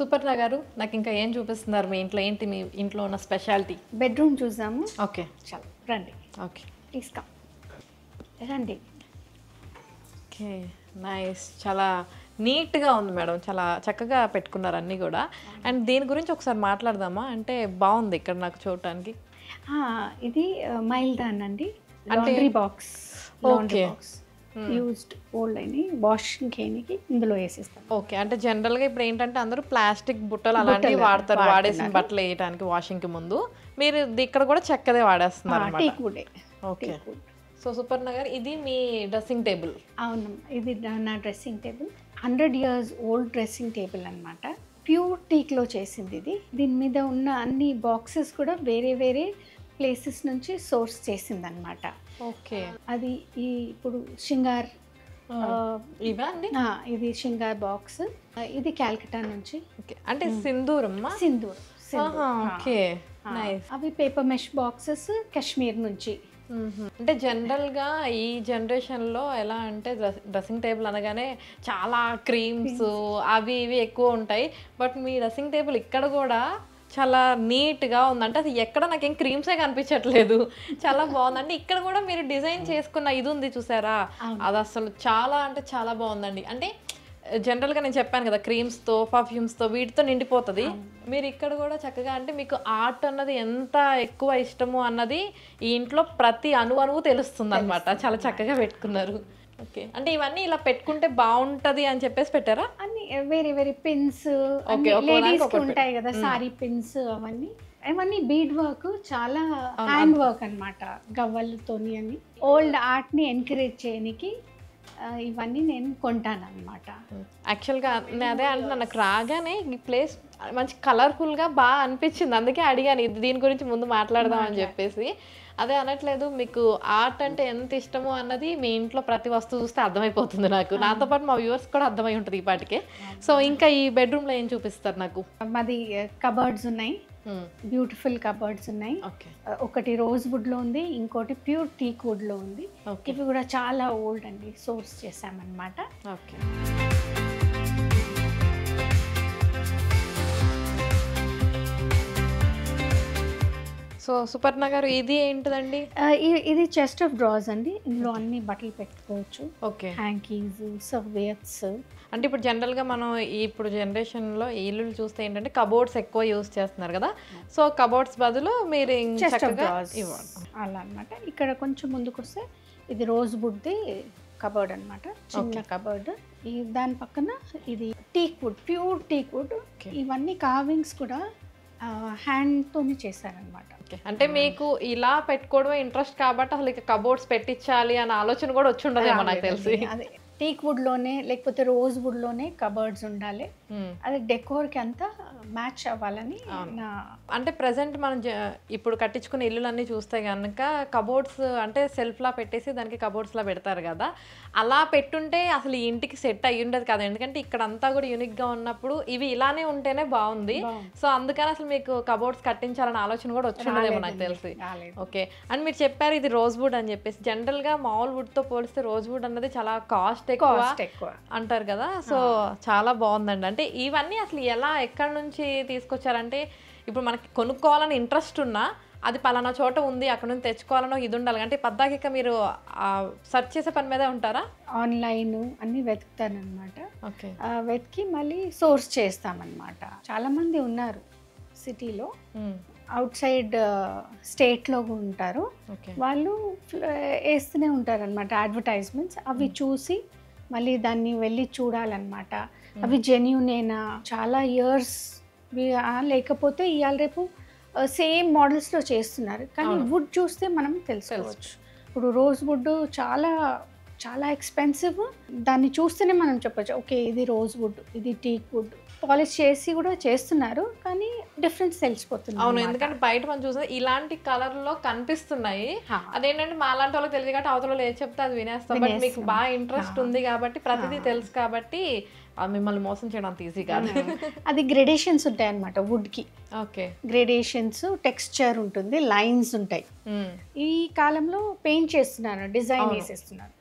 సుపర్ణ గారు నాకు ఇంకా ఏం చూపిస్తున్నారు మీ ఇంట్లో ఏంటి మీ ఇంట్లో ఉన్న స్పెషాలిటీ బెడ్రూమ్ చూసాము. ఓకే చాలు రండి, ఓకే తీసుకో రండి. ఓకే నైస్ చాలా నీట్గా ఉంది మేడం చాలా చక్కగా పెట్టుకున్నారు అన్నీ కూడా అండ్ దీని గురించి ఒకసారి మాట్లాడదామా అంటే బాగుంది ఇక్కడ నాకు చూడటానికి ఇది మైల్దాన్ అండి, laundry box. Laundry box used old అని వాషింగ్ కేనికి ఇందులో వేసేస్తాం. ఓకే అంటే జనరల్గా ఇప్పుడు ఏంటంటే అందరూ ప్లాస్టిక్ బుట్టలు అలాంటివి వాడతారు వాడేసిన బట్టలు వేయడానికి వాషింగ్కి ముందు మీరు ఇక్కడ కూడా చెక్కదే వాడేస్తున్నారు టీకుడే. ఓకే సో సుపర్ణ గారు ఇది మీ డ్రెస్సింగ్ టేబుల్? అవును, ఇది నా dressing table. 100 years old dressing table అనమాట. ప్యూర్ టీక్లో చేసింది ఇది. దీని మీద ఉన్న అన్ని బాక్సెస్ కూడా వేరే వేరే ప్లేసెస్ నుంచి సోర్స్ చేసింది అనమాట. ఓకే అది ఇప్పుడు షింగార్ ఇవా అండి? ఇది షింగార్ బాక్స్. ఇది కాల్కటా నుంచి. ఓకే అంటే సింధూరమ్మా? సింధూర్. ఓకే అవి పేపర్ మెష్ బాక్సెస్ కాశ్మీర్ నుంచి. అంటే జనరల్గా ఈ జనరేషన్లో ఎలా అంటే డ్రెస్సింగ్ టేబుల్ అనగానే చాలా క్రీమ్స్ అవి ఇవి ఎక్కువ ఉంటాయి బట్ మీ డ్రెస్సింగ్ టేబుల్ ఇక్కడ కూడా చాలా నీట్గా ఉందంటే అది ఎక్కడ నాకేం క్రీమ్సే కనిపించట్లేదు చాలా బాగుందండి. ఇక్కడ కూడా మీరు డిజైన్ చేసుకున్న ఇది ఉంది చూసారా అది అసలు చాలా అంటే చాలా బాగుందండి. అంటే జనరల్గా నేను చెప్పాను కదా క్రీమ్స్తో పర్ఫ్యూమ్స్తో వీటితో నిండిపోతుంది మీరు ఇక్కడ కూడా చక్కగా అంటే మీకు ఆర్ట్ అన్నది ఎంత ఎక్కువ ఇష్టము అన్నది ఈ ఇంట్లో ప్రతి అణువు తెలుస్తుంది అనమాట. చాలా చక్కగా పెట్టుకున్నారు. ఓకే అంటే ఇవన్నీ ఇలా పెట్టుకుంటే బాగుంటది అని చెప్పేసి పెట్టారా? అన్ని వేరే వేరే పిన్స్ లేడీస్కి ఉంటాయి కదా సారీ పిన్స్ అవన్నీ బీడ్ వర్క్ చాలా హ్యాండ్ వర్క్ అనమాట గవ్వలతోని. అని ఓల్డ్ ఆర్ట్ని ఎంకరేజ్ చేయడానికి ఇవన్నీ నేను కొంటాను అనమాట. యాక్చువల్గా నేను అదే అంటున్నాను నాకు రాగానే ఈ ప్లేస్ మంచి కలర్ఫుల్గా బాగా అనిపించింది అందుకే అడిగాను ఇది దీని గురించి ముందు మాట్లాడదాం అని చెప్పేసి. అదే అనట్లేదు మీకు ఆర్ట్ అంటే ఎంత ఇష్టమో అన్నది మీ ఇంట్లో ప్రతి వస్తువు చూస్తే అర్థమైపోతుంది నాకు. నాతో పాటు మా వ్యూవర్స్ కూడా అర్థమై ఉంటుంది ఈ పాటికే. సో ఇంకా ఈ బెడ్రూమ్లో ఏం చూపిస్తారు నాకు? మాది కబర్డ్స్ ఉన్నాయి, బ్యూటిఫుల్ కబర్డ్స్ ఉన్నాయి. ఒకటి రోజ్ వుడ్ లో ఉంది, ఇంకోటి ప్యూర్ టీక్ వుడ్ లో ఉంది. ఇవి కూడా చాలా ఓల్డ్ అండి, సోర్స్ చేసామన్నమాట. ఓకే సో సుపర్ణ గారు ఇది ఏంటిదండి? ఇది చెస్ట్ ఆఫ్ డ్రాస్ అండి. ఇందులో అన్ని బట్టలు పెట్టుకోవచ్చు. Okay hankies, సర్వియట్స్. అంటే ఇప్పుడు జనరల్గా మనం ఇప్పుడు జనరేషన్లో ఇల్లు చూస్తే ఏంటంటే కబోర్డ్స్ ఎక్కువ యూజ్ చేస్తున్నారు కదా సో కబోర్డ్స్ బదులు మీరు అలా అనమాట. ఇక్కడ కొంచెం ముందుకు వస్తే ఇది రోజ్ వుడ్ది కబర్డ్ అనమాట, చిన్న కబర్డ్. దాని పక్కన ఇది teak wood, pure teak wood. ఇవన్నీ కార్వింగ్స్ కూడా హ్యాండ్తోనే చేశారనమాట. అంటే మీకు ఇలా పెట్టుకోవడమే ఇంట్రెస్ట్ కాబట్టి అసలు ఇక కబోర్డ్స్ పెట్టించాలి అనే ఆలోచన కూడా వచ్చి ఉండదేమో నాకు తెలిసి. అదే టీక్ వుడ్ లోనే లేకపోతే రోజ్ వుడ్ లోనే కబర్డ్స్ ఉండాలి, అది డెకోర్ కి అంతా మ్యాచ్ అవ్వాలని. అంటే ప్రెసెంట్ మనం ఇప్పుడు కట్టించుకునే ఇల్లులన్నీ చూస్తే కనుక కబోర్డ్స్ అంటే సెల్ఫ్ లా పెట్టేసి దానికి కబోర్డ్స్ లా పెడతారు కదా అలా పెట్టుంటే అసలు ఈ ఇంటికి సెట్ అయ్యి ఉండదు కదా ఎందుకంటే ఇక్కడ అంతా కూడా యూనిక్ గా ఉన్నప్పుడు ఇవి ఇలానే ఉంటేనే బాగుంది. సో అందుకని అసలు మీకు కబోర్డ్స్ కట్టించాలనే ఆలోచన కూడా వచ్చి ఉండదేమో నాకు తెలిసి. ఓకే అండ్ మీరు చెప్పారు ఇది రోజ్ వుడ్ అని చెప్పేసి. జనరల్ గా మామూలు వుడ్ తో పోలిస్తే రోజ్ వుడ్ అన్నది చాలా కాస్ట్ ఎక్కువ అంటారు కదా సో చాలా బాగుందండి. అంటే ఇవన్నీ అసలు ఎలా ఎక్కడి నుంచి తీసుకొచ్చారంటే ఇప్పుడు మనకి కొనుక్కోవాలని ఇంట్రెస్ట్ ఉన్నా అది పలానా చోట ఉంది అక్కడ నుంచి తెచ్చుకోవాలనో ఇది ఉండాలి అంటే పద్దాక మీరు సెర్చ్ చేసే పని మీదే ఉంటారా? ఆన్లైన్ అన్ని వెతుకుతానమాట. ఓకే వెతికి మళ్ళీ సోర్స్ చేస్తామన్నమాట. చాలా మంది ఉన్నారు సిటీలో, అవుట్ సైడ్ స్టేట్లో ఉంటారు, వాళ్ళు వేస్తూనే ఉంటారు అనమాట అడ్వర్టైజ్మెంట్స్. అవి చూసి మళ్ళీ దాన్ని వెళ్ళి చూడాలన్నమాట అవి జెన్యూనేనా, చాలా ఇయర్స్ లేకపోతే ఇవాళ రేపు సేమ్ మోడల్స్లో చేస్తున్నారు కానీ వుడ్ చూస్తే మనం తెలుసుకోవచ్చు. ఇప్పుడు రోజ్ వుడ్ చాలా చాలా ఎక్స్పెన్సివ్, దాన్ని చూస్తేనే మనం చెప్పచ్చు ఓకే ఇది రోజ్ వుడ్ ఇది టీక్ వుడ్. పాలిష్ చేసి కూడా చేస్తున్నారు కానీ డిఫరెన్స్ తెలిసిపోతుంది. అవును ఎందుకంటే బయట మనం చూస్తే ఇలాంటి కలర్ లో కనిపిస్తున్నాయి అదేంటంటే మా లాంటి వాళ్ళకి తెలియదు కాబట్టి అవతల ఏది చెప్తే అది వినేస్తాం. బట్ మీకు బాగా ఇంట్రెస్ట్ ఉంది కాబట్టి ప్రతిదీ తెలుసు కాబట్టి మిమ్మల్ని మోసం చేయడం అంత ఈజీ కాదు. అది గ్రేడేషన్స్ ఉంటాయి అన్నమాట వుడ్ కి. ఓకే గ్రేడేషన్స్, టెక్స్చర్ ఉంటుంది, లైన్స్ ఉంటాయి. ఈ కాలంలో పెయింట్ చేస్తున్నారు, డిజైన్ వేసేస్తున్నారు.